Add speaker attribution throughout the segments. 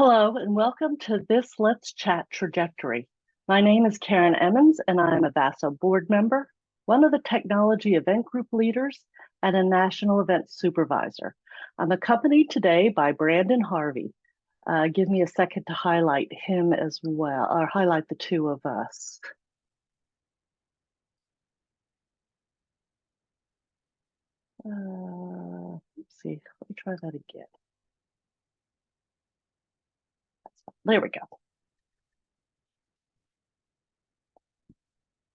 Speaker 1: Hello and welcome to this Let's Chat trajectory. My name is Karen Emmons and I am a VASO board member, one of the technology event group leaders, and a national event supervisor. I'm accompanied today by Brandon Harvey. Give me a second to highlight him as well, or highlight the two of us. Let's see, let me try that again. There we go.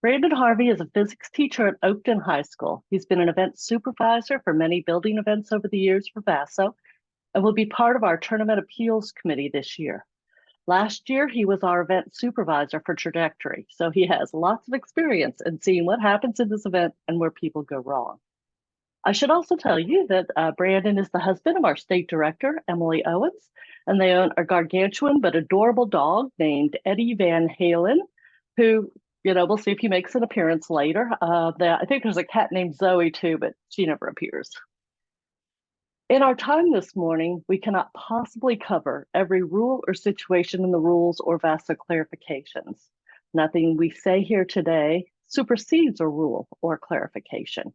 Speaker 1: Brandon Harvey is a physics teacher at Oakton High School. He's been an event supervisor for many building events over the years for VASO and will be part of our tournament appeals committee this year. Last year, he was our event supervisor for Trajectory, so he has lots of experience in seeing what happens in this event and where people go wrong. I should also tell you that Brandon is the husband of our state director, Emily Owens, and they own a gargantuan but adorable dog named Eddie Van Halen, who, we'll see if he makes an appearance later. I think there's a cat named Zoe too, but she never appears. In our time this morning, we cannot possibly cover every rule or situation in the rules or VASO clarifications. Nothing we say here today supersedes a rule or clarification.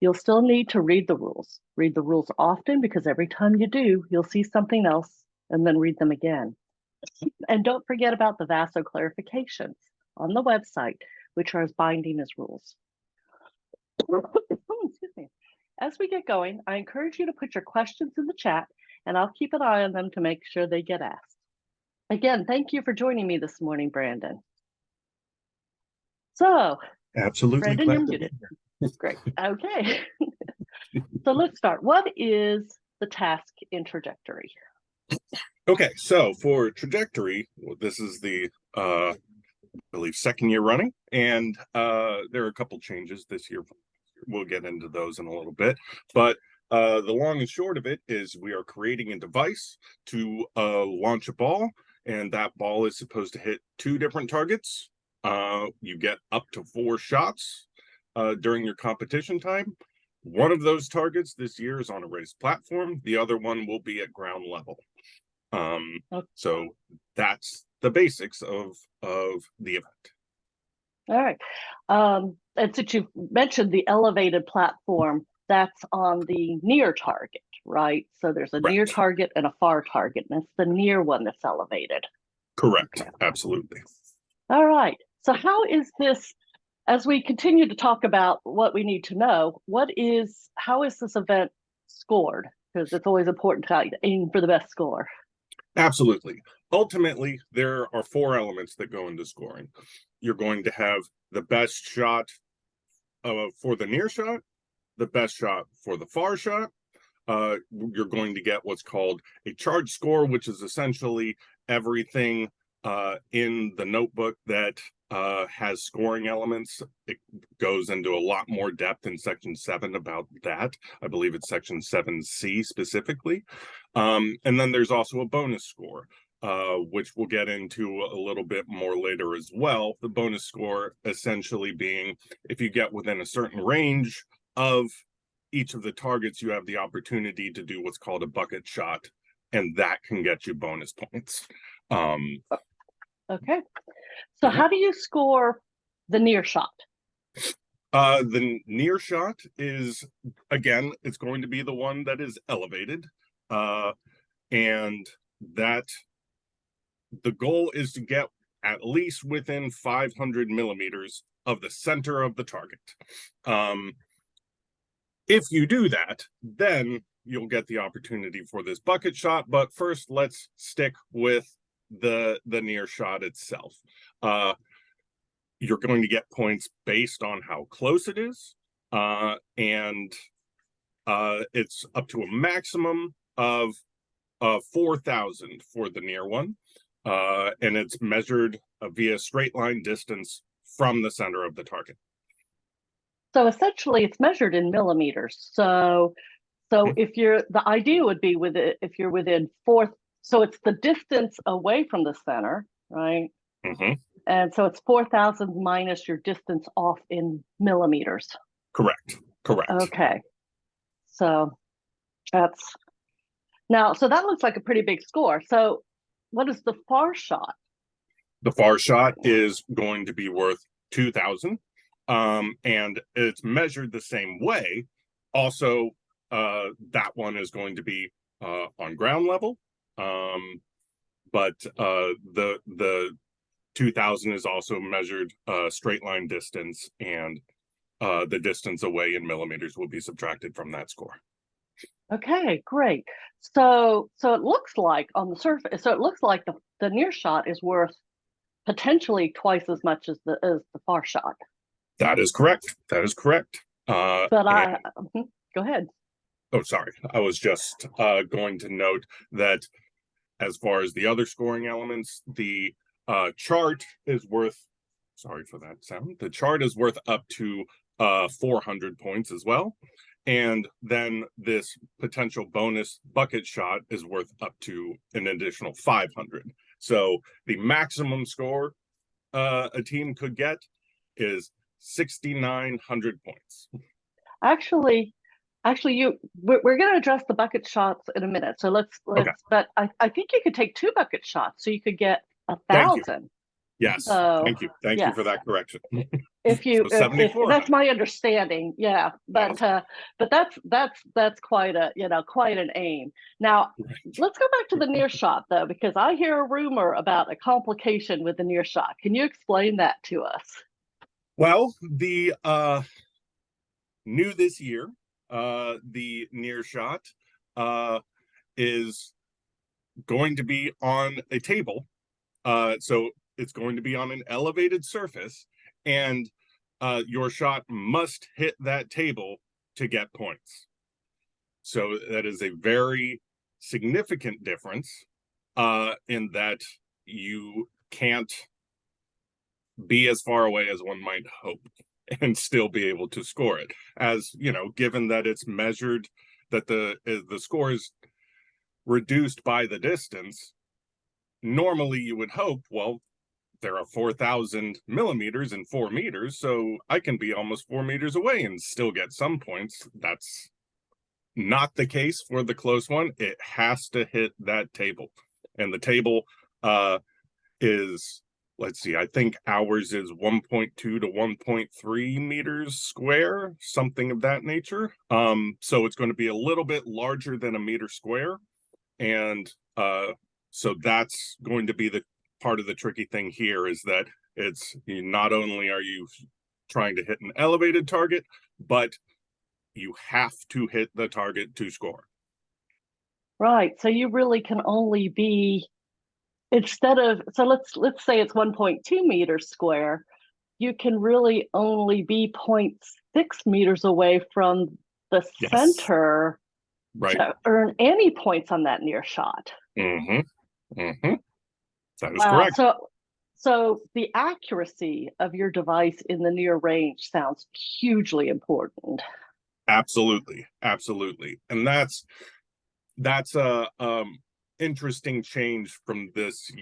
Speaker 1: You'll still need to read the rules. Read the rules often because every time you do, you'll see something else and then read them again. And don't forget about the VASO clarifications on the website, which are as binding as rules. Excuse me. As we get going, I encourage you to put your questions in the chat and I'll keep an eye on them to make sure they get asked. Again, thank you for joining me this morning, Brandon. So,
Speaker 2: absolutely,
Speaker 1: Brandon, you're muted. Great. Okay. So let's start. What is the task in Trajectory?
Speaker 2: Okay, so for Trajectory, this is the I believe second year running, and there are a couple changes this year. We'll get into those in a little bit, but the long and short of it is we are creating a device to launch a ball, and that ball is supposed to hit two different targets. You get up to 4 shots during your competition time. One of those targets this year is on a raised platform. The other one will be at ground level. So that's the basics of the event.
Speaker 1: All right. And since you mentioned the elevated platform, that's on the near target, right? So there's a near target and a far target, and it's the near one that's elevated.
Speaker 2: Correct. Okay. Absolutely.
Speaker 1: All right. So how is this, as we continue to talk about what we need to know, how is this event scored? Because it's always important to aim for the best score.
Speaker 2: Absolutely. Ultimately, there are 4 elements that go into scoring. You're going to have the best shot for the near shot, the best shot for the far shot. You're going to get what's called a charge score, which is essentially everything in the notebook that has scoring elements. It goes into a lot more depth in section 7 about that. I believe it's section 7C specifically. And then there's also a bonus score, which we'll get into a little bit more later as well. The bonus score essentially being if you get within a certain range of each of the targets, you have the opportunity to do what's called a bucket shot, and that can get you bonus points.
Speaker 1: Okay. So how do you score the near shot?
Speaker 2: The near shot is, again, it's going to be the one that is elevated. And that the goal is to get at least within 500 millimeters of the center of the target. If you do that, then you'll get the opportunity for this bucket shot. But first, let's stick with the near shot itself. You're going to get points based on how close it is, and it's up to a maximum of 4,000 for the near one, and it's measured via straight line distance from the center of the target.
Speaker 1: So essentially, it's measured in millimeters. So if the idea would be if you're within 4, so it's the distance away from the center, right?
Speaker 2: Mm-hmm.
Speaker 1: And so it's 4,000 minus your distance off in millimeters.
Speaker 2: Correct.
Speaker 1: Okay. So so that looks like a pretty big score. So what is the far shot?
Speaker 2: The far shot is going to be worth 2,000, and it's measured the same way. Also, that one is going to be on ground level, but the 2,000 is also measured straight line distance, and the distance away in millimeters will be subtracted from that score.
Speaker 1: Okay, great. So it looks like on the surface, so it looks like the near shot is worth potentially twice as much as the far shot.
Speaker 2: That is correct. That is correct.
Speaker 1: But go ahead.
Speaker 2: Oh, sorry. I was just going to note that as far as the other scoring elements, the chart is worth, sorry for that sound, the chart is worth up to 400 points as well. And then this potential bonus bucket shot is worth up to an additional 500. So the maximum score a team could get is 6,900 points.
Speaker 1: Actually, we're going to address the bucket shots in a minute. So let's
Speaker 2: Okay.
Speaker 1: but I think you could take 2 bucket shots, so you could get
Speaker 2: Thank you.
Speaker 1: 1,000.
Speaker 2: Yes.
Speaker 1: So,
Speaker 2: thank you. Thank you for that correction.
Speaker 1: If you,
Speaker 2: So 74.
Speaker 1: that's my understanding, yeah. But that's quite an aim. Now, let's go back to the near shot though, because I hear a rumor about a complication with the near shot. Can you explain that to us?
Speaker 2: Well, the new this year, the near shot is going to be on a table. So it's going to be on an elevated surface, and your shot must hit that table to get points. So that is a very significant difference in that you can't be as far away as one might hope and still be able to score it. As you know, given that it's measured, that the score is reduced by the distance, normally you would hope, well, there are 4,000 millimeters in 4 meters, so I can be almost 4 meters away and still get some points. That's not the case for the close one. It has to hit that table, and the table is, let's see, I think ours is 1.2 to 1.3 meters square, something of that nature. So it's going to be a little bit larger than a meter square, and so that's going to be the part of the tricky thing here, is that it's not only are you trying to hit an elevated target, but you have to hit the target to score.
Speaker 1: Right. So you really can only be, instead of, so let's say it's 1.2 meters square, you can really only be 0.6 meters away from the center to earn any points on that near shot.
Speaker 2: That is correct.
Speaker 1: So the accuracy of your device in the near range sounds hugely important.
Speaker 2: Absolutely. And that's a interesting change from this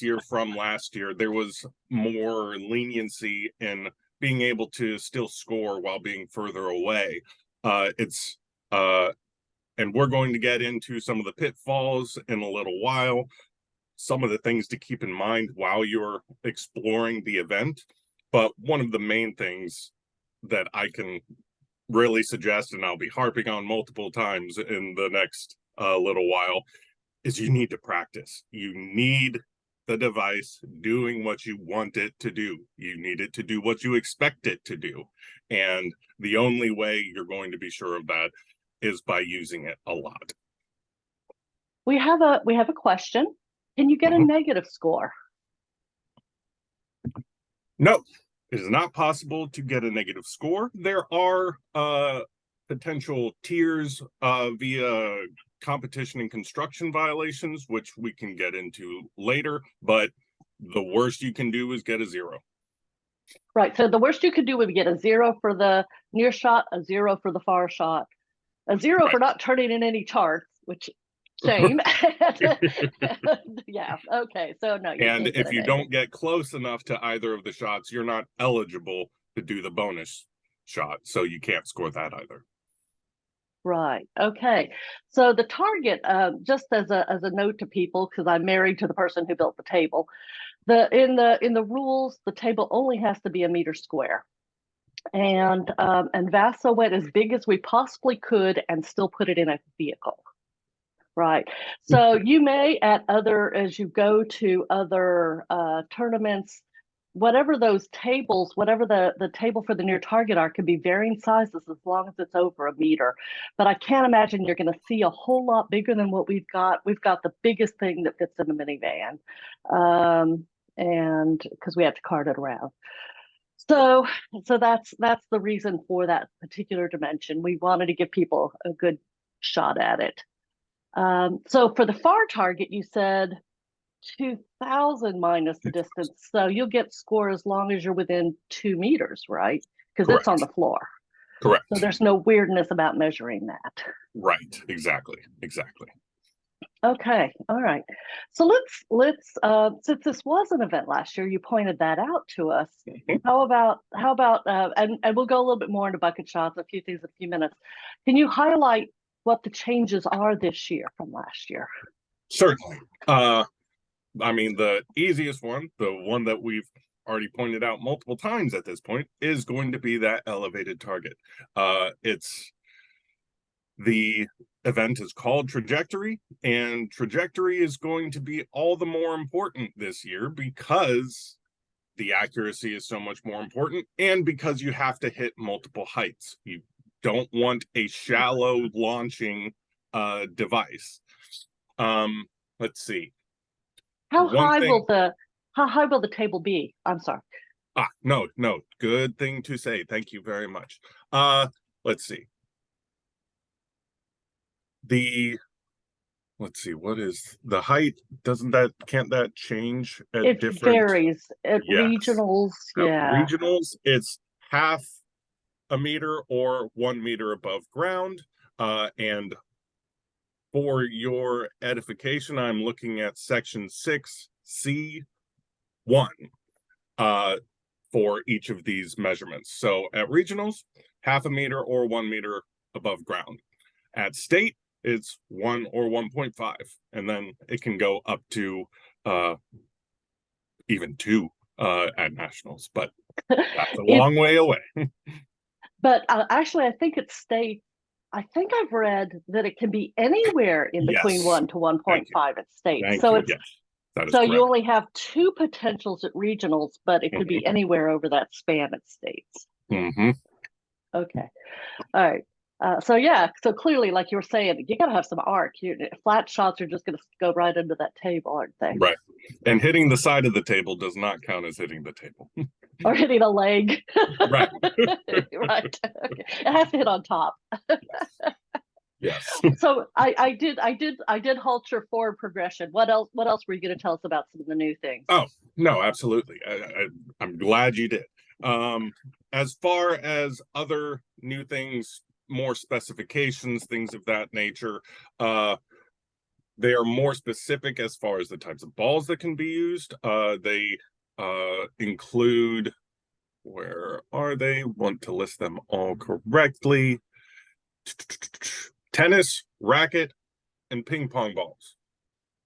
Speaker 2: year from last year. There was more leniency in being able to still score while being further away. And we're going to get into some of the pitfalls in a little while, some of the things to keep in mind while you're exploring the event. But one of the main things that I can really suggest, and I'll be harping on multiple times in the next little while, is you need to practice. You need the device doing what you want it to do. You need it to do what you expect it to do. And the only way you're going to be sure of that is by using it a lot.
Speaker 1: We have a question. Can you get a negative score?
Speaker 2: No, it is not possible to get a negative score. There are potential tiers via competition and construction violations, which we can get into later, but the worst you can do is get a 0.
Speaker 1: Right, so the worst you could do would get a 0 for the near shot, a 0 for the far shot, a 0 for not turning in any charts, which shame. Yeah, okay, so no.
Speaker 2: And if you don't get close enough to either of the shots, you're not eligible to do the bonus shot, so you can't score that either.
Speaker 1: Right. Okay. So the target, just as a note to people, because I'm married to the person who built the table, in the rules, the table only has to be a meter square. And Vasa went as big as we possibly could and still put it in a vehicle. Right. So you may as you go to other tournaments, whatever those tables, whatever the table for the near target are, can be varying sizes as long as it's over a meter. But I can't imagine you're going to see a whole lot bigger than what we've got. We've got the biggest thing that fits in a minivan, and because we have to cart it around. So, so that's the reason for that particular dimension. We wanted to give people a good shot at it. So for the far target, you said 2,000 minus the distance. So you'll get score as long as you're within 2 meters, right? Because it's on the floor.
Speaker 2: Correct.
Speaker 1: So there's no weirdness about measuring that.
Speaker 2: Right. Exactly. Exactly.
Speaker 1: Okay. All right. So let's since this was an event last year, you pointed that out to us. How about and we'll go a little bit more into bucket shots, a few things in a few minutes. Can you highlight what the changes are this year from last year?
Speaker 2: Certainly. I mean, the easiest one, the one that we've already pointed out multiple times at this point, is going to be that elevated target. The event is called Trajectory, and Trajectory is going to be all the more important this year because the accuracy is so much more important, and because you have to hit multiple heights. You don't want a shallow launching device. Let's see.
Speaker 1: How high will the table be? I'm sorry.
Speaker 2: No, good thing to say. Thank you very much. Let's see. Let's see, what is the height? Can't that change at
Speaker 1: It
Speaker 2: different?
Speaker 1: varies at
Speaker 2: Yes.
Speaker 1: regionals.
Speaker 2: At
Speaker 1: Yeah.
Speaker 2: regionals, it's half a meter or 1 meter above ground. And for your edification, I'm looking at section 6C1 for each of these measurements. So at regionals, half a meter or 1 meter above ground. At state, it's 1 or 1.5, and then it can go up to even 2 at nationals, but that's a long way away.
Speaker 1: But actually, I think it's state. I think I've read that it can be anywhere in between 1 to 1.5 at state. So it's
Speaker 2: yes, that is
Speaker 1: so
Speaker 2: correct.
Speaker 1: you only have 2 potentials at regionals, but it could be anywhere over that span at states. Okay. All right. So yeah, so clearly, like you were saying, you got to have some arc. Flat shots are just going to go right into that table, aren't they?
Speaker 2: Right. And hitting the side of the table does not count as hitting the table.
Speaker 1: Or hitting a leg.
Speaker 2: Right.
Speaker 1: Right. Okay. It has to hit on top.
Speaker 2: Yes.
Speaker 1: So I did halt your forward progression. What else were you going to tell us about some of the new things?
Speaker 2: Oh, no, absolutely. I'm glad you did. As far as other new things, more specifications, things of that nature, they are more specific as far as the types of balls that can be used. They include, where are they? Want to list them all correctly. Tennis, racket, and ping pong balls.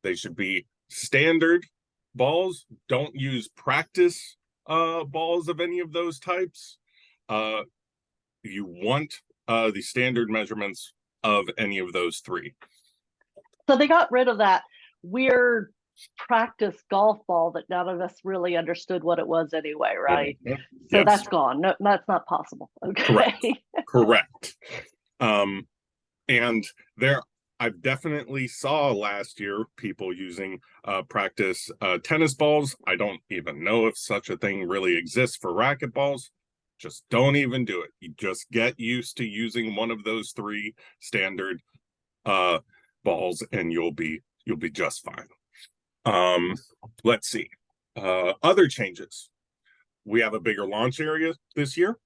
Speaker 2: They should be standard balls. Don't use practice balls of any of those types. You want the standard measurements of any of those 3.
Speaker 1: So they got rid of that weird practice golf ball that none of us really understood what it was anyway, right? So yes. That's gone. No, that's not possible. Okay.
Speaker 2: Correct. And I've definitely saw last year people using practice tennis balls. I don't even know if such a thing really exists for racket balls. Just don't even do it. You just get used to using one of those 3 standard balls, and you'll be just fine. Let's see. Other changes. We have a bigger launch area this year.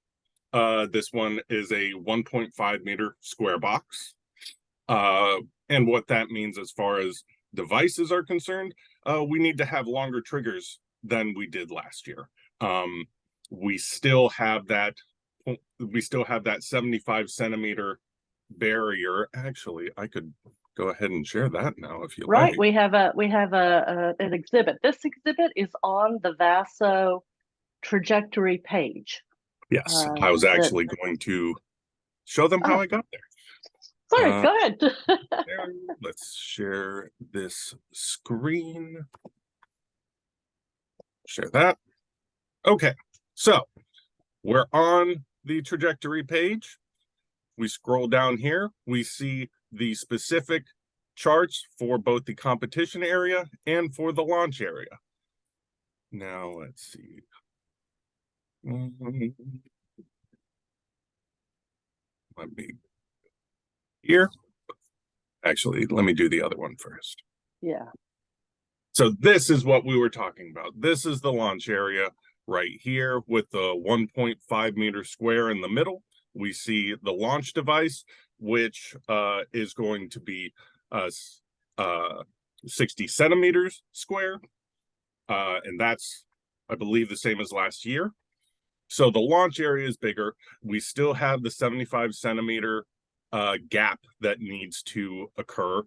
Speaker 2: This one is a 1.5 meter square box. And what that means as far as devices are concerned, we need to have longer triggers than we did last year. We still have that 75 centimeter barrier. Actually, I could go ahead and share that now if you
Speaker 1: Right,
Speaker 2: like.
Speaker 1: we have an exhibit. This exhibit is on the VASO trajectory page.
Speaker 2: Yes, I was
Speaker 1: That
Speaker 2: actually going to show them how
Speaker 1: oh,
Speaker 2: I got there.
Speaker 1: sorry,
Speaker 2: Uh,
Speaker 1: go ahead.
Speaker 2: let's share this screen. Share that. Okay, so we're on the trajectory page. We scroll down here, we see the specific charts for both the competition area and for the launch area. Now let's see. Let me here. Actually, let me do the other one first.
Speaker 1: Yeah.
Speaker 2: So this is what we were talking about. This is the launch area right here with the 1.5 meter square in the middle. We see the launch device, which is going to be 60 centimeters square. And that's, I believe, the same as last year. So the launch area is bigger. We still have the 75 centimeter gap that needs to occur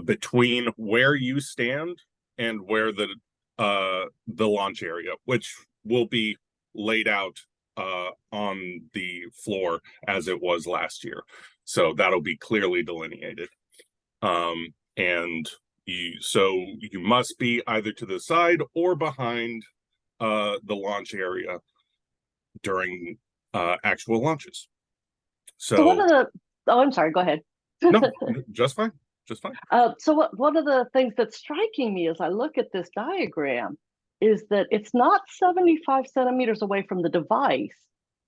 Speaker 2: between where you stand and where the launch area, which will be laid out on the floor as it was last year. So that'll be clearly delineated. And you must be either to the side or behind the launch area during actual launches.
Speaker 1: So one
Speaker 2: So
Speaker 1: of the oh, I'm sorry, go ahead.
Speaker 2: no, just fine. Just fine.
Speaker 1: So one of the things that's striking me as I look at this diagram is that it's not 75 centimeters away from the device.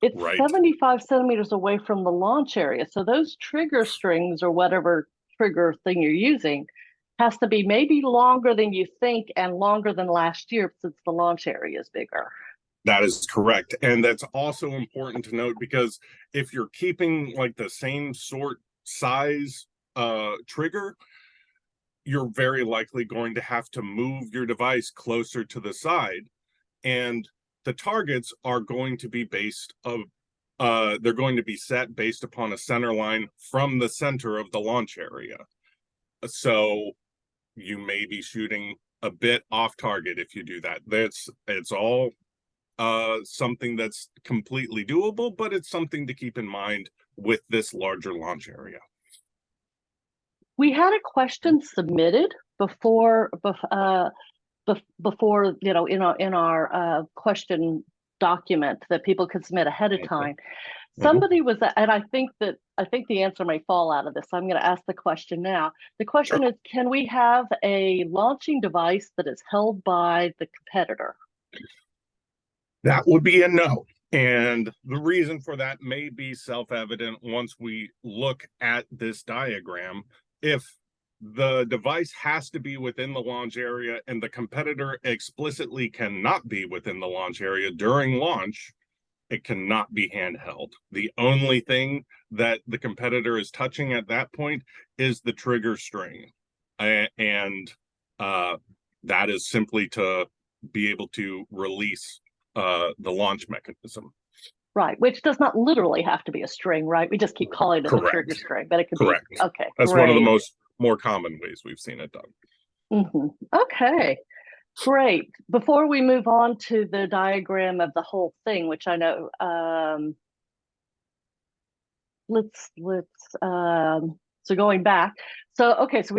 Speaker 1: It's
Speaker 2: Right.
Speaker 1: 75 centimeters away from the launch area. So those trigger strings or whatever trigger thing you're using has to be maybe longer than you think and longer than last year since the launch area is bigger.
Speaker 2: That is correct. And that's also important to note because if you're keeping like the same sort size trigger, you're very likely going to have to move your device closer to the side. And the targets are going to be based of they're going to be set based upon a center line from the center of the launch area. So you may be shooting a bit off target if you do that. It's all something that's completely doable, but it's something to keep in mind with this larger launch area.
Speaker 1: We had a question submitted before in our question document that people could submit ahead of time. Somebody was, and I think the answer may fall out of this. So I'm going to ask the question now. The question is, can we have a launching device that is held by the competitor?
Speaker 2: That would be a no. And the reason for that may be self-evident once we look at this diagram. If the device has to be within the launch area and the competitor explicitly cannot be within the launch area during launch, it cannot be handheld. The only thing that the competitor is touching at that point is the trigger string. And that is simply to be able to release the launch mechanism.
Speaker 1: Right, which does not literally have to be a string, right? We just keep calling it the trigger string, but it could
Speaker 2: Correct.
Speaker 1: be, okay.
Speaker 2: That's
Speaker 1: great.
Speaker 2: one of the more common ways we've seen it done.
Speaker 1: Okay, great. Before we move on to the diagram of the whole thing, which I know, so going back. So, okay, so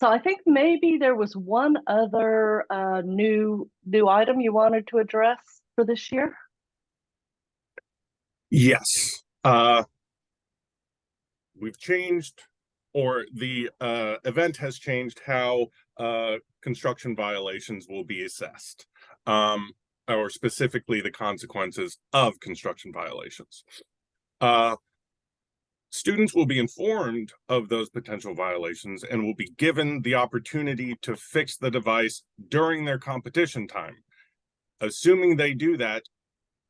Speaker 1: I think maybe there was one other new item you wanted to address for this year.
Speaker 2: Yes. We've changed, or the event has changed how construction violations will be assessed, or specifically the consequences of construction violations. Students will be informed of those potential violations and will be given the opportunity to fix the device during their competition time. Assuming they do that,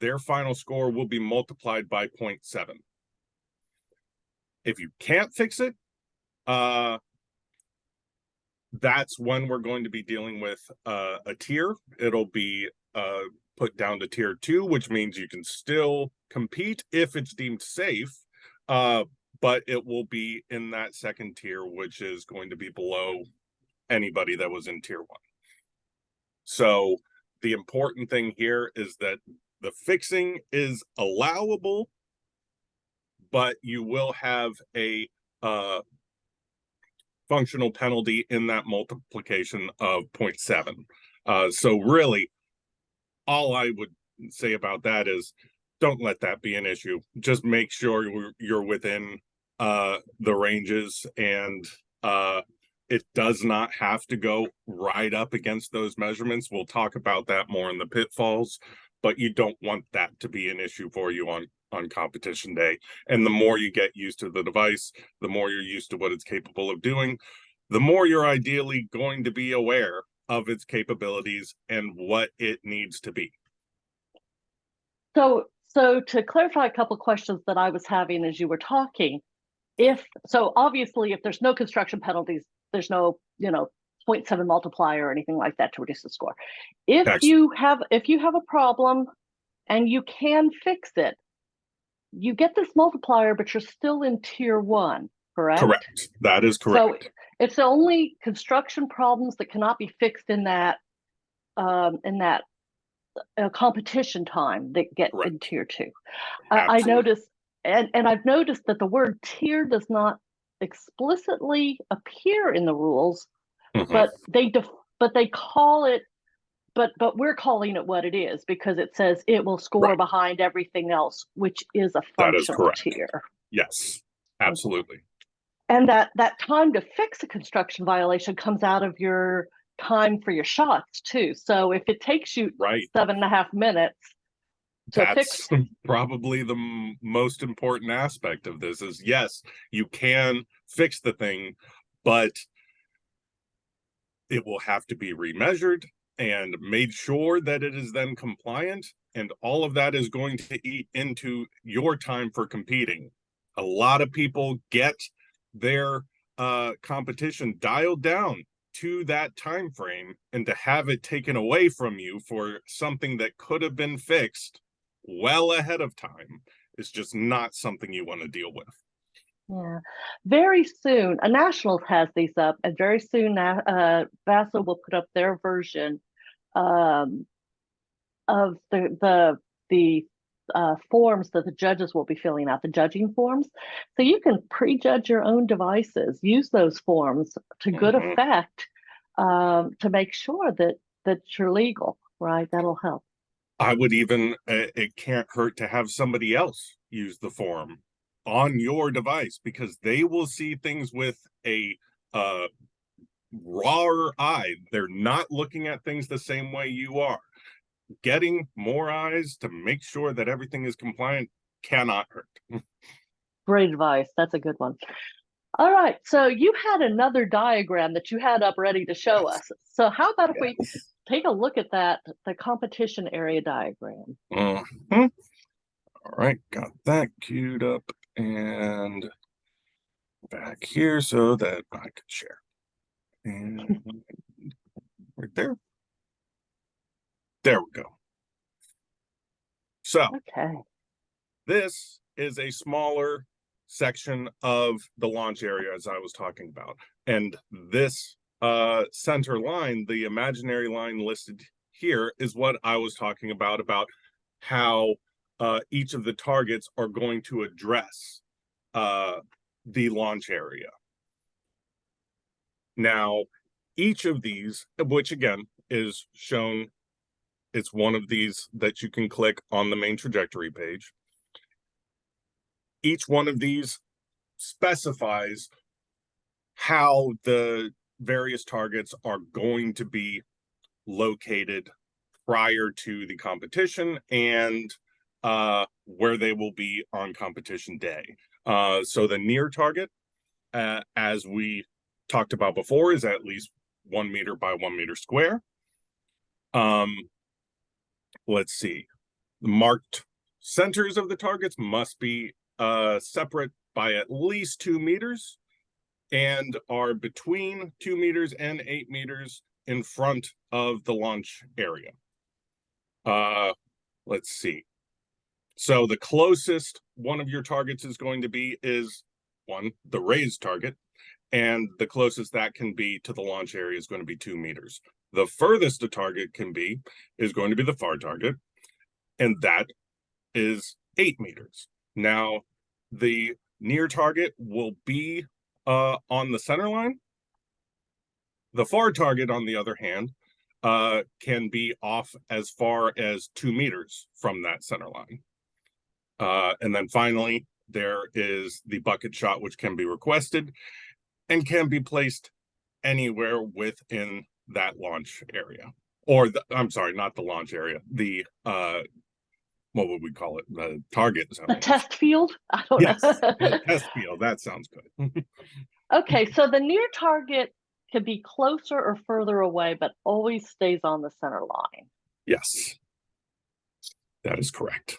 Speaker 2: their final score will be multiplied by 0.7. If you can't fix it, that's when we're going to be dealing with a tier. It'll be put down to tier 2, which means you can still compete if it's deemed safe, but it will be in that second tier, which is going to be below anybody that was in tier 1. So the important thing here is that the fixing is allowable, but you will have a functional penalty in that multiplication of 0.7. So really, all I would say about that is don't let that be an issue. Just make sure you're within the ranges, and it does not have to go right up against those measurements. We'll talk about that more in the pitfalls, but you don't want that to be an issue for you on competition day. And the more you get used to the device, the more you're used to what it's capable of doing, the more you're ideally going to be aware of its capabilities and what it needs to be.
Speaker 1: So to clarify a couple of questions that I was having as you were talking, obviously if there's no construction penalties, there's no 0.7 multiplier or anything like that to reduce the score. If you have a problem and you can fix it, you get this multiplier, but you're still in tier 1, correct?
Speaker 2: Correct. That is correct.
Speaker 1: So it's only construction problems that cannot be fixed in that competition time that get in tier 2. I noticed, and I've noticed that the word tier does not explicitly appear in the rules, but they call it. But we're calling it what it is because it says it will score behind everything else, which is a functional tier.
Speaker 2: Yes, absolutely.
Speaker 1: And that time to fix a construction violation comes out of your time for your shots too. So if it takes you 7.5 minutes to fix,
Speaker 2: probably the most important aspect of this is, yes, you can fix the thing, but it will have to be remeasured and made sure that it is then compliant, and all of that is going to eat into your time for competing. A lot of people get their competition dialed down to that time frame, and to have it taken away from you for something that could have been fixed well ahead of time is just not something you want to deal with.
Speaker 1: Yeah, very soon, Nationals has these up, and very soon VASA will put up their version of the forms that the judges will be filling out, the judging forms. So you can prejudge your own devices, use those forms to good effect to make sure that you're legal, right? That'll help.
Speaker 2: I would even, it can't hurt to have somebody else use the form on your device, because they will see things with a rawer eye. They're not looking at things the same way you are. Getting more eyes to make sure that everything is compliant cannot hurt.
Speaker 1: Great advice. That's a good one. All right. So you had another diagram that you had up ready to show us. So how about if we take a look at the competition area diagram?
Speaker 2: All right. Got that queued up and back here so that I could share. And right there. There we go. So this is a smaller section of the launch area, as I was talking about. And this center line, the imaginary line listed here, is what I was talking about how each of the targets are going to address the launch area. Now, each of these, which again is shown, it's one of these that you can click on the main trajectory page. Each one of these specifies how the various targets are going to be located prior to the competition and where they will be on competition day. So the near target, as we talked about before, is at least 1 meter by 1 meter square. Let's see. The marked centers of the targets must be separate by at least 2 meters and are between 2 meters and 8 meters in front of the launch area. Let's see. So the closest one of your targets is going to be is one, the raised target, and the closest that can be to the launch area is going to be 2 meters. The furthest a target can be is going to be the far target, and that is 8 meters. Now, the near target will be on the center line. The far target, on the other hand, can be off as far as 2 meters from that center line. And then finally, there is the bucket shot, which can be requested and can be placed anywhere within that launch area. Or I'm sorry, not the launch area, the what would we call it? The target zone.
Speaker 1: The test field? I don't
Speaker 2: Yes,
Speaker 1: know.
Speaker 2: the test field. That sounds good.
Speaker 1: Okay, so the near target can be closer or further away, but always stays on the center line.
Speaker 2: Yes, that is correct.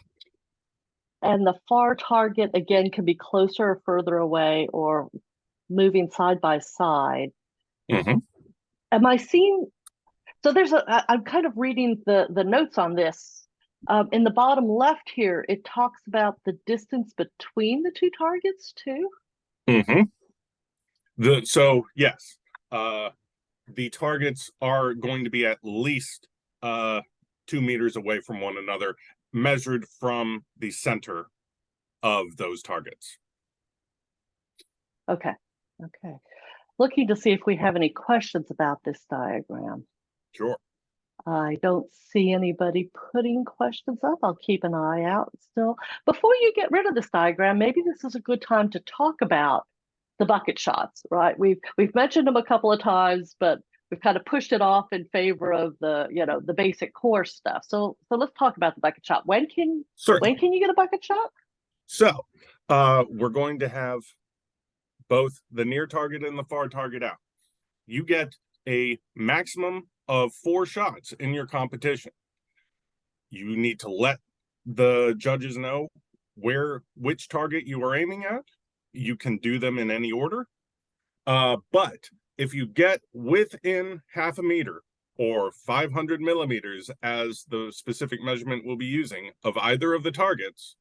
Speaker 1: And the far target, again, can be closer or further away or moving side by side.
Speaker 2: Mm-hmm.
Speaker 1: Am I seeing? So I'm kind of reading the notes on this. In the bottom left here, it talks about the distance between the two targets too.
Speaker 2: Mm-hmm. So yes, the targets are going to be at least 2 meters away from one another, measured from the center of those targets.
Speaker 1: Okay. Looking to see if we have any questions about this diagram.
Speaker 2: Sure.
Speaker 1: I don't see anybody putting questions up. I'll keep an eye out still. Before you get rid of this diagram, maybe this is a good time to talk about the bucket shots, right? We've mentioned them a couple of times, but we've kind of pushed it off in favor of the basic core stuff. So let's talk about the bucket shot. When can you get a bucket shot?
Speaker 2: So we're going to have both the near target and the far target out. You get a maximum of 4 shots in your competition. You need to let the judges know which target you are aiming at. You can do them in any order. But if you get within 0.5 meter or 500 millimeters, as the specific measurement we'll be using, of either of the targets,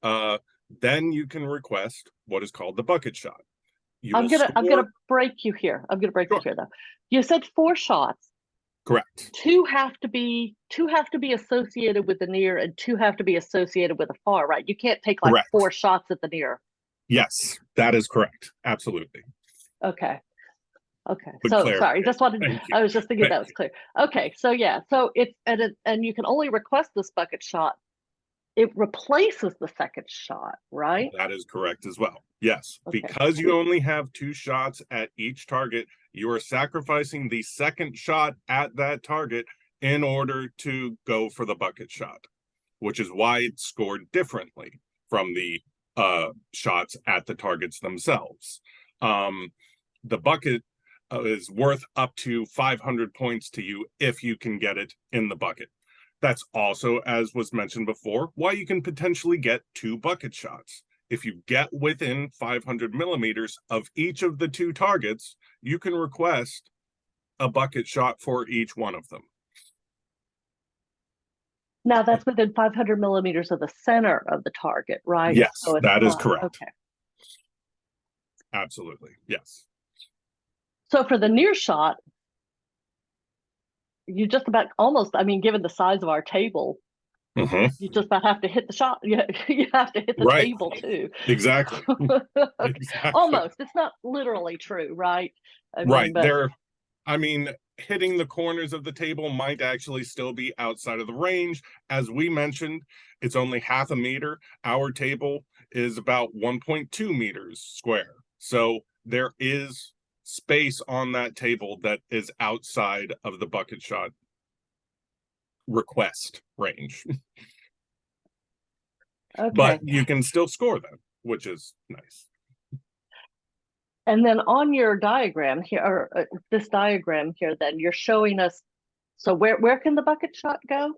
Speaker 2: then you can request what is called the bucket shot.
Speaker 1: I'm gonna break you here. I'm gonna break you here though. You said 4 shots.
Speaker 2: Correct.
Speaker 1: 2 have to be associated with the near, and 2 have to be associated with the far, right? You can't take like
Speaker 2: Correct.
Speaker 1: 4 shots at the near.
Speaker 2: Yes, that is correct. Absolutely.
Speaker 1: Okay.
Speaker 2: Good
Speaker 1: So sorry, I was just thinking that was clear. Okay, so yeah, so it's and you can only request this bucket shot. It replaces the second shot, right?
Speaker 2: That is correct as well. Yes,
Speaker 1: Okay.
Speaker 2: because you only have 2 shots at each target, you are sacrificing the second shot at that target in order to go for the bucket shot, which is why it's scored differently from the shots at the targets themselves. The bucket is worth up to 500 points to you if you can get it in the bucket. That's also, as was mentioned before, why you can potentially get 2 bucket shots. If you get within 500 millimeters of each of the 2 targets, you can request a bucket shot for each one of them.
Speaker 1: Now that's within 500 millimeters of the center of the target, right?
Speaker 2: Yes,
Speaker 1: so
Speaker 2: that is correct.
Speaker 1: Okay.
Speaker 2: Absolutely, yes.
Speaker 1: So for the near shot, you just about almost, I mean, given the size of our table, you just about have to hit the shot. You have to hit the table too.
Speaker 2: Exactly.
Speaker 1: Exactly. Almost. It's not literally true, right?
Speaker 2: I mean, hitting the corners of the table might actually still be outside of the range. As we mentioned, it's only 0.5 meter. Our table is about 1.2 meters square. So there is space on that table that is outside of the bucket shot request range.
Speaker 1: Okay.
Speaker 2: But you can still score them, which is nice.
Speaker 1: And then on your diagram here, or this diagram here, then you're showing us, so where can the bucket shot go?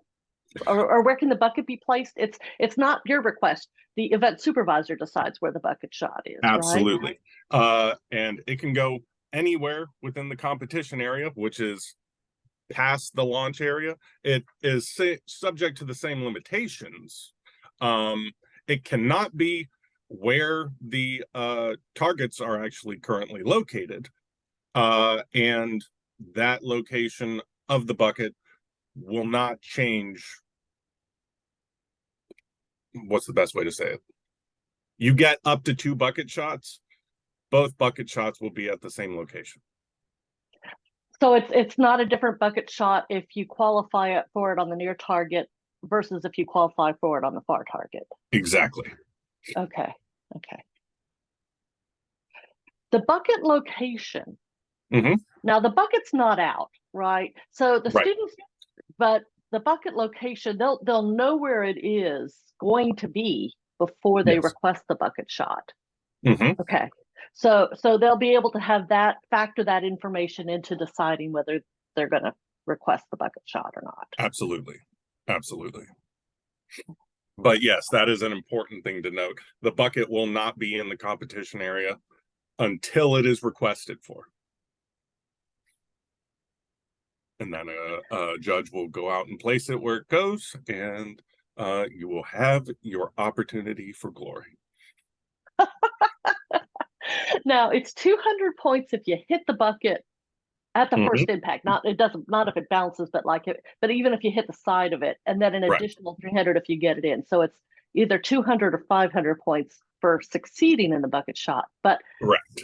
Speaker 1: Or where can the bucket be placed? It's not your request. The event supervisor decides where the bucket shot is.
Speaker 2: Absolutely.
Speaker 1: Right?
Speaker 2: And it can go anywhere within the competition area, which is past the launch area. It is subject to the same limitations. It cannot be where the targets are actually currently located, and that location of the bucket will not change. What's the best way to say it? You get up to 2 bucket shots. Both bucket shots will be at the same location.
Speaker 1: So it's not a different bucket shot if you qualify for it on the near target versus if you qualify for it on the far target.
Speaker 2: Exactly.
Speaker 1: Okay. Okay. The bucket location.
Speaker 2: Mhm.
Speaker 1: Now the bucket's not out, right? So the
Speaker 2: Right.
Speaker 1: students, but the bucket location, they'll know where it is going to be before they
Speaker 2: Yes.
Speaker 1: request the bucket shot.
Speaker 2: Mhm.
Speaker 1: Okay. So they'll be able to have that, factor that information into deciding whether they're going to request the bucket shot or not.
Speaker 2: Absolutely. Absolutely. But yes, that is an important thing to note. The bucket will not be in the competition area until it is requested for. And then a judge will go out and place it where it goes, and you will have your opportunity for glory.
Speaker 1: Now it's 200 points if you hit the bucket at the first impact. Not if it bounces, but but even if you hit the side of it, and then an additional 300 if you get it in. So it's either 200 or 500 points for succeeding in the bucket shot. But
Speaker 2: Correct.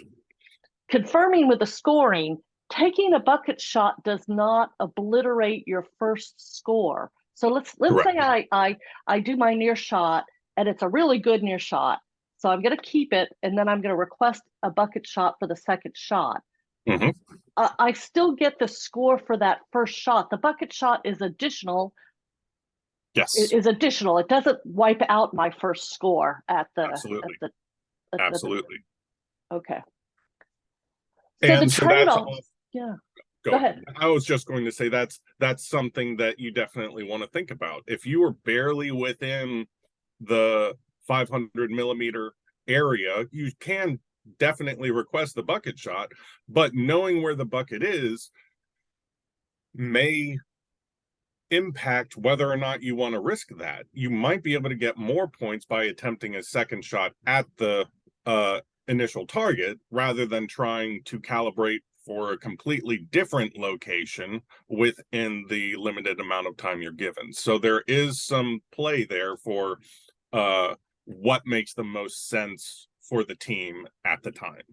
Speaker 1: Confirming with the scoring, taking a bucket shot does not obliterate your first score. So let's say I do my near shot and it's a really good near shot. So I'm going to keep it, and then I'm going to request a bucket shot for the second shot.
Speaker 2: Mm-hmm.
Speaker 1: I still get the score for that first shot. The bucket shot is additional.
Speaker 2: Yes.
Speaker 1: It is additional. It doesn't wipe out my first score at the.
Speaker 2: Absolutely. Absolutely.
Speaker 1: Okay.
Speaker 2: So and the trade-off.
Speaker 1: Yeah.
Speaker 2: Go ahead. I was just going to say that's something that you definitely want to think about. If you are barely within the 500 millimeter area, you can definitely request the bucket shot, but knowing where the bucket is may impact whether or not you want to risk that. You might be able to get more points by attempting a second shot at the initial target rather than trying to calibrate for a completely different location within the limited amount of time you're given. So there is some play there for what makes the most sense for the team at the time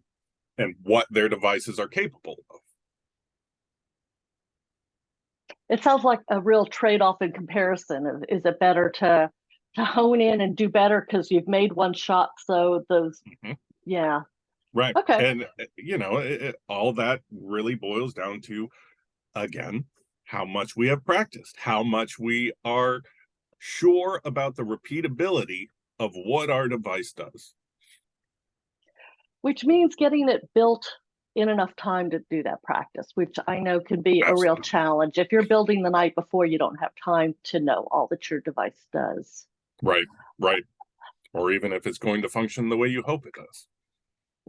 Speaker 2: and what their devices are capable of.
Speaker 1: It sounds like a real trade-off in comparison. Is it better to hone in and do better because you've made one shot? So those, yeah.
Speaker 2: Right.
Speaker 1: Okay.
Speaker 2: And, you know, all that really boils down to, again, how much we have practiced, how much we are sure about the repeatability of what our device does.
Speaker 1: Which means getting it built in enough time to do that practice, which I know can be a real challenge. If you're building the night before, you don't have time to know all that your device does.
Speaker 2: Right, right. Or even if it's going to function the way you hope it does.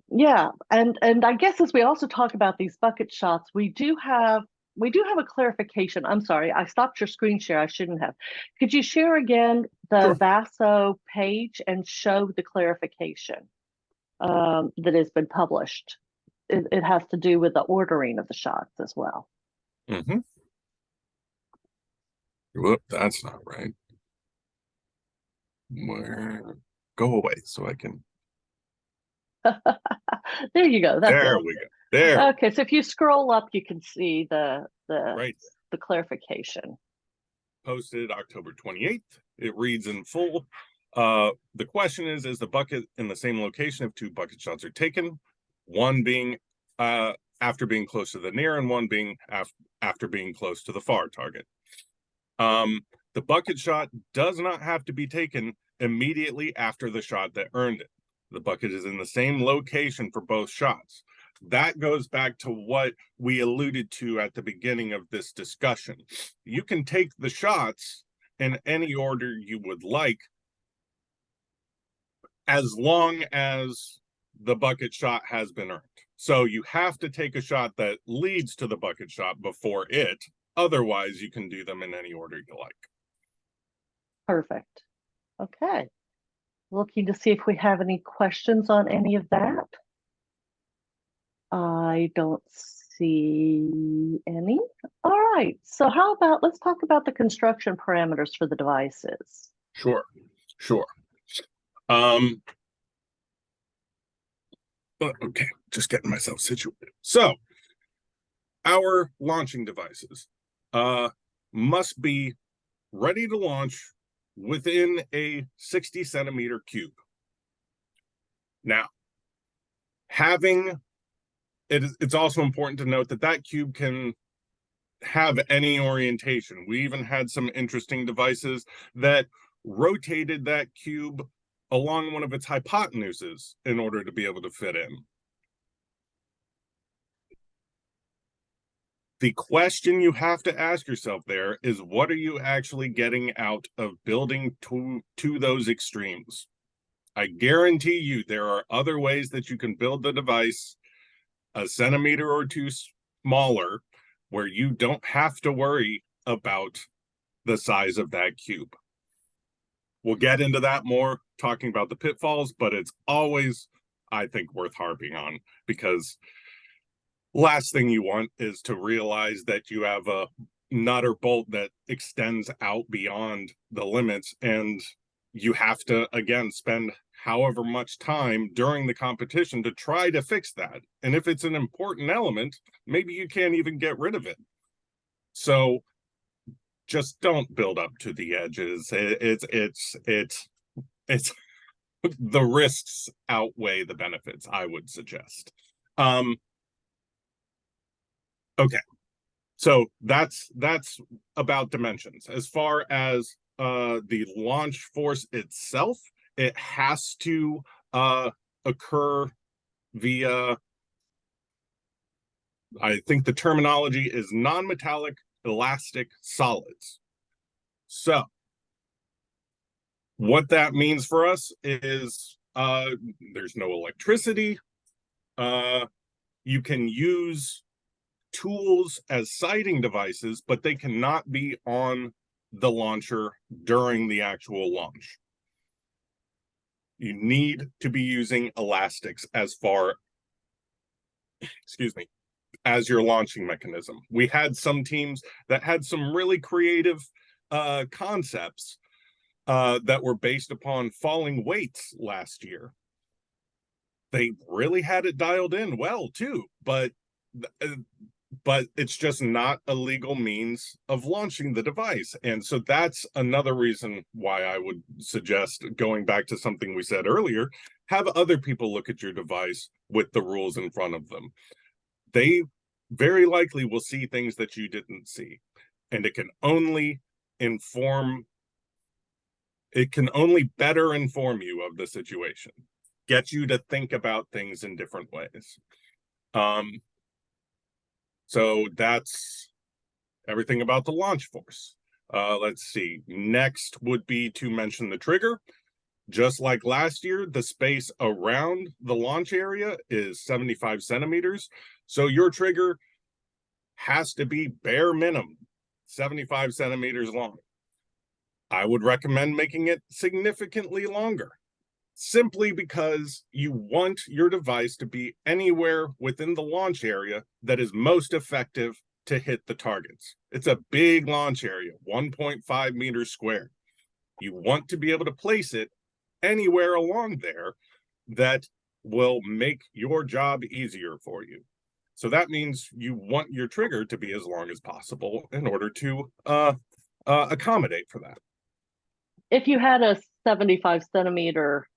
Speaker 1: Yeah, and I guess as we also talk about these bucket shots, we do have a clarification. I'm sorry, I stopped your screen share. I shouldn't have. Could you share again the VASO page and show the clarification that has been published? It has to do with the ordering of the shots as well.
Speaker 2: Mm-hmm. Whoop, that's not right. Go away so I can.
Speaker 1: There you go.
Speaker 2: There we go. There.
Speaker 1: Okay, so if you scroll up, you can see the clarification.
Speaker 2: Posted October 28th. It reads in full. The question is the bucket in the same location if 2 bucket shots are taken? One being after being close to the near and one being after being close to the far target. The bucket shot does not have to be taken immediately after the shot that earned it. The bucket is in the same location for both shots. That goes back to what we alluded to at the beginning of this discussion. You can take the shots in any order you would like, as long as the bucket shot has been earned. So you have to take a shot that leads to the bucket shot before it. Otherwise, you can do them in any order you like.
Speaker 1: Perfect. Okay. looking to see if we have any questions on any of that. I don't see any. All right. So how about let's talk about the construction parameters for the devices.
Speaker 2: Sure. Um, okay, just getting myself situated. So our launching devices must be ready to launch within a 60 centimeter cube. Now, it's also important to note that that cube can have any orientation. We even had some interesting devices that rotated that cube along one of its hypotenuses in order to be able to fit in. The question you have to ask yourself there is, what are you actually getting out of building to those extremes? I guarantee you there are other ways that you can build the device a centimeter or two smaller where you don't have to worry about the size of that cube. We'll get into that more talking about the pitfalls, but it's always, I think, worth harping on, because last thing you want is to realize that you have a nut or bolt that extends out beyond the limits, and you have to, again, spend however much time during the competition to try to fix that. And if it's an important element, maybe you can't even get rid of it. So just don't build up to the edges. It's the risks outweigh the benefits, I would suggest. Okay, so that's about dimensions. As far as the launch force itself, it has to occur via, I think the terminology is non-metallic elastic solids. So what that means for us is there's no electricity. You can use tools as sighting devices, but they cannot be on the launcher during the actual launch. You need to be using elastics as far, as your launching mechanism. We had some teams that had some really creative concepts that were based upon falling weights last year. They really had it dialed in well too, but it's just not a legal means of launching the device. And so that's another reason why I would suggest, going back to something we said earlier, have other people look at your device with the rules in front of them. They very likely will see things that you didn't see, and it can only better inform you of the situation, get you to think about things in different ways. So that's everything about the launch force. Let's see. Next would be to mention the trigger. Just like last year, the space around the launch area is 75 centimeters. So your trigger has to be bare minimum 75 centimeters long. I would recommend making it significantly longer, simply because you want your device to be anywhere within the launch area that is most effective to hit the targets. It's a big launch area, 1.5 meters squared. You want to be able to place it anywhere along there that will make your job easier for you. So that means you want your trigger to be as long as possible in order to accommodate for that.
Speaker 1: If you had a 75 centimeter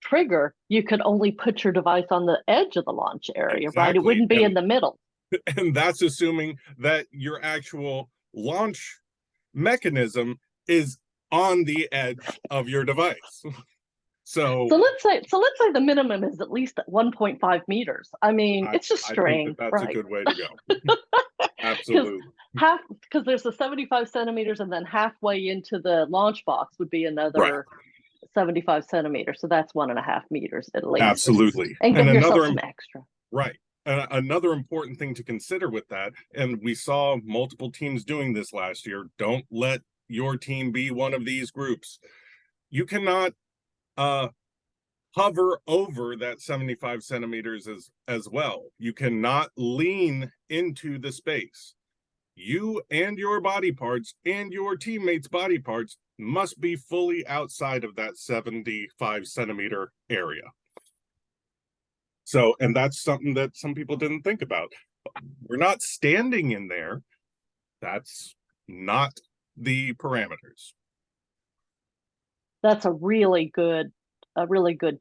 Speaker 1: trigger, you could only put your device on the edge of the launch area, exactly, right? It wouldn't be in the middle.
Speaker 2: And that's assuming that your actual launch mechanism is on the edge of your device. So
Speaker 1: let's say the minimum is at least 1.5 meters. I mean, it's just string.
Speaker 2: That's right? A good way to go. Absolutely.
Speaker 1: Because there's a 75 centimeters, and then halfway into the launch box would be another 75 centimeters. So that's 1.5 meters at least.
Speaker 2: Absolutely.
Speaker 1: And give yourself some extra.
Speaker 2: Right. Another important thing to consider with that, and we saw multiple teams doing this last year, don't let your team be one of these groups. You cannot hover over that 75 centimeters as well. You cannot lean into the space. You and your body parts and your teammates' body parts must be fully outside of that 75 centimeter area. So, and that's something that some people didn't think about. We're not standing in there. That's not the parameters.
Speaker 1: That's a really good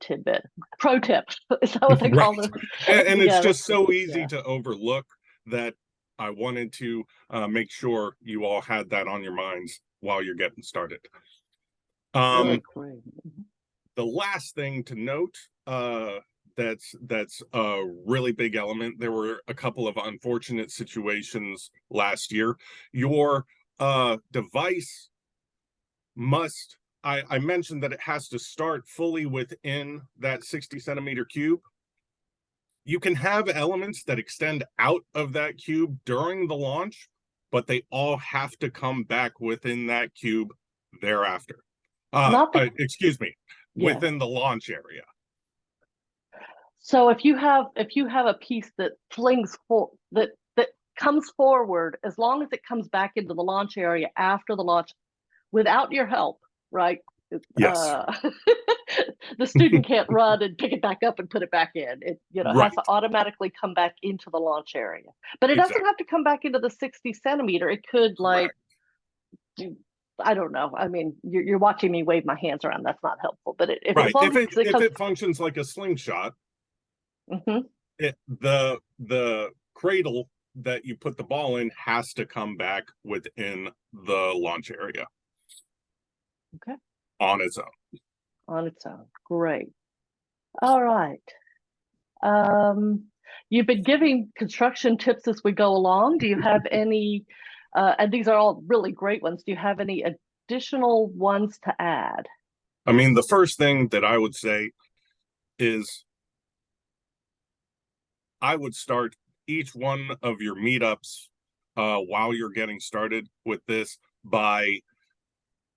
Speaker 1: tidbit. Pro tip. Is that what they call
Speaker 2: Right.
Speaker 1: it?
Speaker 2: And
Speaker 1: Yeah,
Speaker 2: it's just so easy
Speaker 1: yeah.
Speaker 2: to overlook that I wanted to make sure you all had that on your minds while you're getting started.
Speaker 1: Really great.
Speaker 2: The last thing to note, that's a really big element. There were a couple of unfortunate situations last year. Your device must, I mentioned that it has to start fully within that 60 centimeter cube. You can have elements that extend out of that cube during the launch, but they all have to come back within that cube thereafter.
Speaker 1: Not the
Speaker 2: Excuse me,
Speaker 1: Yeah.
Speaker 2: within the launch area.
Speaker 1: So if you have a piece that that comes forward, as long as it comes back into the launch area after the launch, without your help, right?
Speaker 2: Yes.
Speaker 1: The student can't run and pick it back up and put it back in. It
Speaker 2: Right.
Speaker 1: has to automatically come back into the launch area, but it
Speaker 2: Exactly.
Speaker 1: doesn't have to come back into the 60 centimeter. It could
Speaker 2: Correct.
Speaker 1: I don't know. I mean, you're watching me wave my hands around. That's not helpful. But if
Speaker 2: Right.
Speaker 1: as long as it
Speaker 2: If
Speaker 1: comes,
Speaker 2: it functions like a slingshot,
Speaker 1: Mhm.
Speaker 2: the cradle that you put the ball in has to come back within the launch area.
Speaker 1: Okay.
Speaker 2: On its own.
Speaker 1: On its own. Great. All right. You've been giving construction tips as we go along. Do you have any, and these are all really great ones, do you have any additional ones to add?
Speaker 2: I mean, the first thing that I would say is I would start each one of your meetups while you're getting started with this by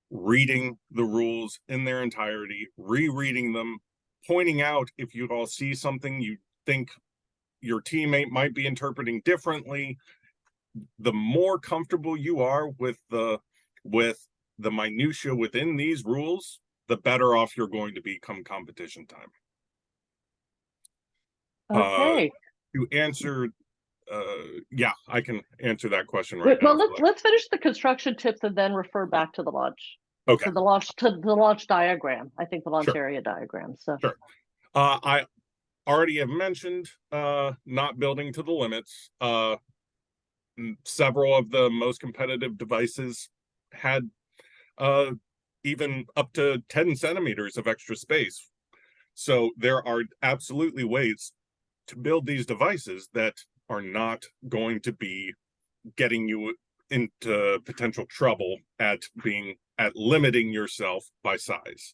Speaker 2: reading the rules in their entirety, rereading them, pointing out if you all see something you think your teammate might be interpreting differently. The more comfortable you are with the minutia within these rules, the better off you're going to be come competition time.
Speaker 1: Okay.
Speaker 2: To answer, yeah, I can answer that question right
Speaker 1: Well,
Speaker 2: now.
Speaker 1: let's finish the construction tips and then refer back to the launch.
Speaker 2: Okay.
Speaker 1: To the launch diagram. I think the launch
Speaker 2: Sure.
Speaker 1: area diagram. So
Speaker 2: Sure. I already have mentioned not building to the limits. Several of the most competitive devices had even up to 10 centimeters of extra space. So there are absolutely ways to build these devices that are not going to be getting you into potential trouble at limiting yourself by size.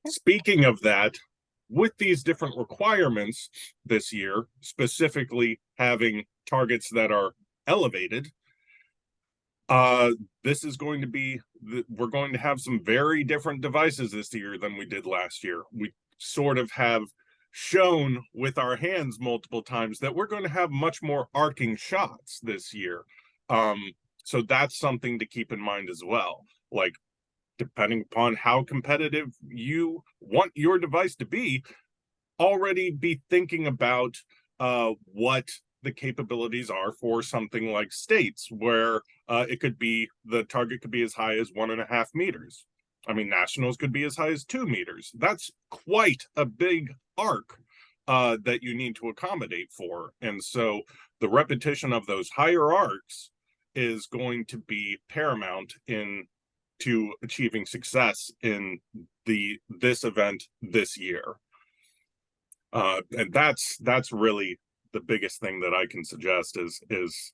Speaker 2: Speaking of that, with these different requirements this year, specifically having targets that are elevated, this is going to be, we're going to have some very different devices this year than we did last year. We sort of have shown with our hands multiple times that we're going to have much more arcing shots this year. So that's something to keep in mind as well. Like, depending upon how competitive you want your device to be, already be thinking about what the capabilities are for something like states, where it could be, the target could be as high as 1.5 meters. I mean, nationals could be as high as 2 meters. That's quite a big arc that you need to accommodate for. And so the repetition of those higher arcs is going to be paramount to achieving success in this event this year. And that's really the biggest thing that I can suggest is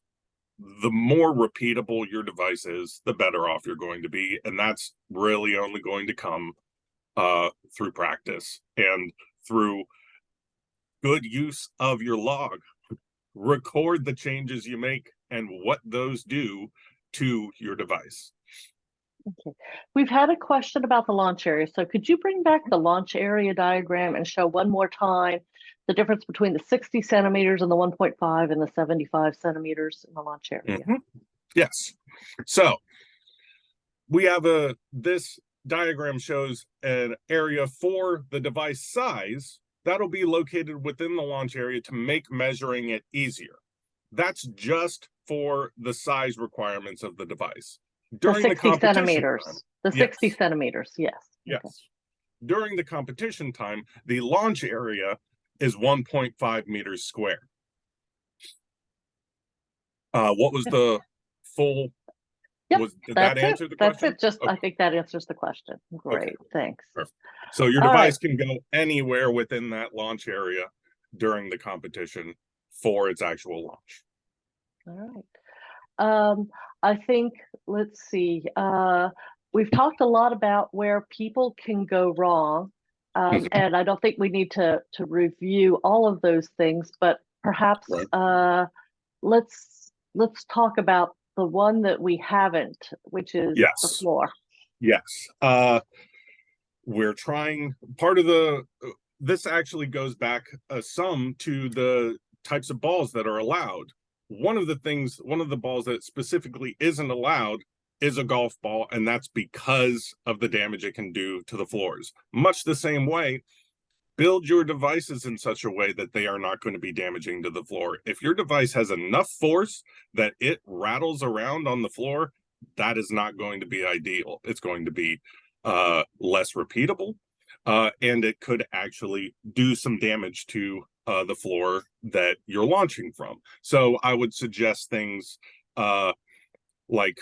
Speaker 2: the more repeatable your device is, the better off you're going to be. And that's really only going to come through practice and through good use of your log. Record the changes you make and what those do to your device.
Speaker 1: Okay. We've had a question about the launch area. So could you bring back the launch area diagram and show one more time the difference between the 60 centimeters and the 1.5 and the 75 centimeters in the launch area?
Speaker 2: Yes. So we have this diagram shows an area for the device size that'll be located within the launch area to make measuring it easier. That's just for the size requirements of the device. During
Speaker 1: the 60 centimeters.
Speaker 2: time,
Speaker 1: the 60 centimeters, yes.
Speaker 2: Yes.
Speaker 1: Okay.
Speaker 2: During the competition time, the launch area is 1.5 meters square. What was the full?
Speaker 1: Yep,
Speaker 2: Did that answer the question?
Speaker 1: That's it. Just, okay. I think that answers the question. Great, okay. Thanks.
Speaker 2: Perfect. So your device can go anywhere within that launch area during the competition for its actual launch.
Speaker 1: All right. I think, let's see, we've talked a lot about where people can go wrong. And I don't think we need to review all of those things, but perhaps let's talk about the one that we haven't, which is the floor.
Speaker 2: Yes. We're trying, this actually goes back some to the types of balls that are allowed. One of the balls that specifically isn't allowed is a golf ball, and that's because of the damage it can do to the floors. Much the same way, build your devices in such a way that they are not going to be damaging to the floor. If your device has enough force that it rattles around on the floor, that is not going to be ideal. It's going to be less repeatable, and it could actually do some damage to the floor that you're launching from. So I would suggest things like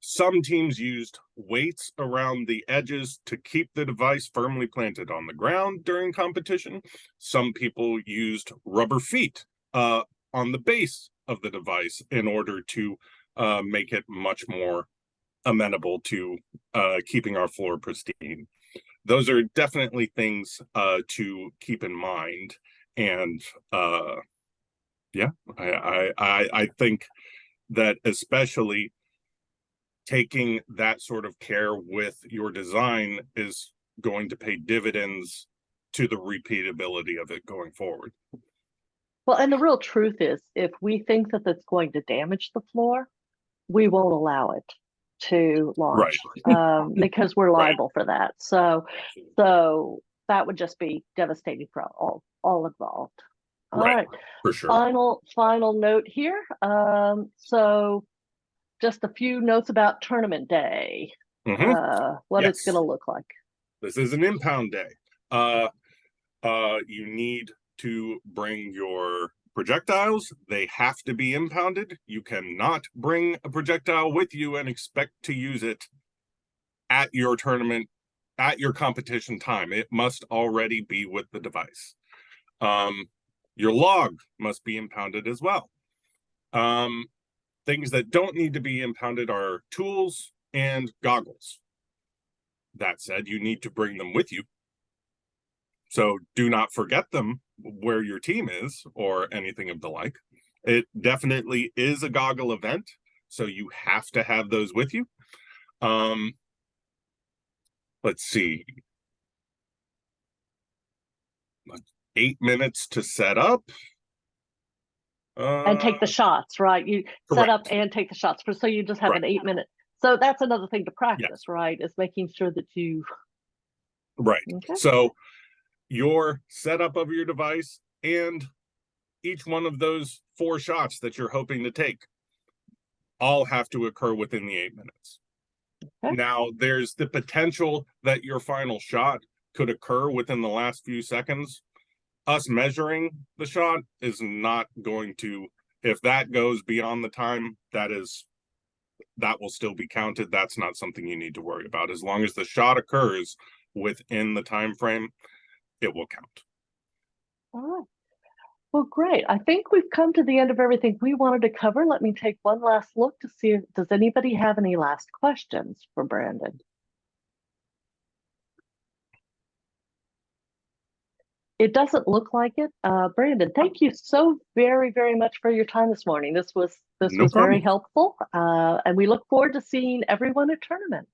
Speaker 2: some teams used weights around the edges to keep the device firmly planted on the ground during competition. Some people used rubber feet on the base of the device in order to make it much more amenable to keeping our floor pristine. Those are definitely things to keep in mind. And yeah, I think that especially taking that sort of care with your design is going to pay dividends to the repeatability of it going forward.
Speaker 1: Well, and the real truth is, if we think that that's going to damage the floor, we won't allow it to launch, because we're liable for that. So that would just be devastating for all involved. All right.
Speaker 2: For sure.
Speaker 1: Final note here. So just a few notes about tournament day. What it's going to look like.
Speaker 2: This is an impound day. You need to bring your projectiles. They have to be impounded. You cannot bring a projectile with you and expect to use it at your tournament, at your competition time. It must already be with the device. Your log must be impounded as well. Things that don't need to be impounded are tools and goggles. That said, you need to bring them with you. So do not forget them where your team is or anything of the like. It definitely is a goggle event, so you have to have those with you. Let's see. 8 minutes to set up.
Speaker 1: And take the shots, right? You set up and take the shots. So you just have an 8 minute. So that's another thing to practice, right? Is making sure that you.
Speaker 2: Okay. So your setup of your device and each one of those 4 shots that you're hoping to take all have to occur within the 8 minutes. Okay. Now, there's the potential that your final shot could occur within the last few seconds. Us measuring the shot is not going to, if that goes beyond the time, that will still be counted. That's not something you need to worry about. As long as the shot occurs within the time frame, it will count.
Speaker 1: All right. Well, great. I think we've come to the end of everything we wanted to cover. Let me take one last look to see if does anybody have any last questions for Brandon. It doesn't look like it. Brandon, thank you so very, very much for your time this morning. This was very helpful. And we look forward to seeing everyone at tournament.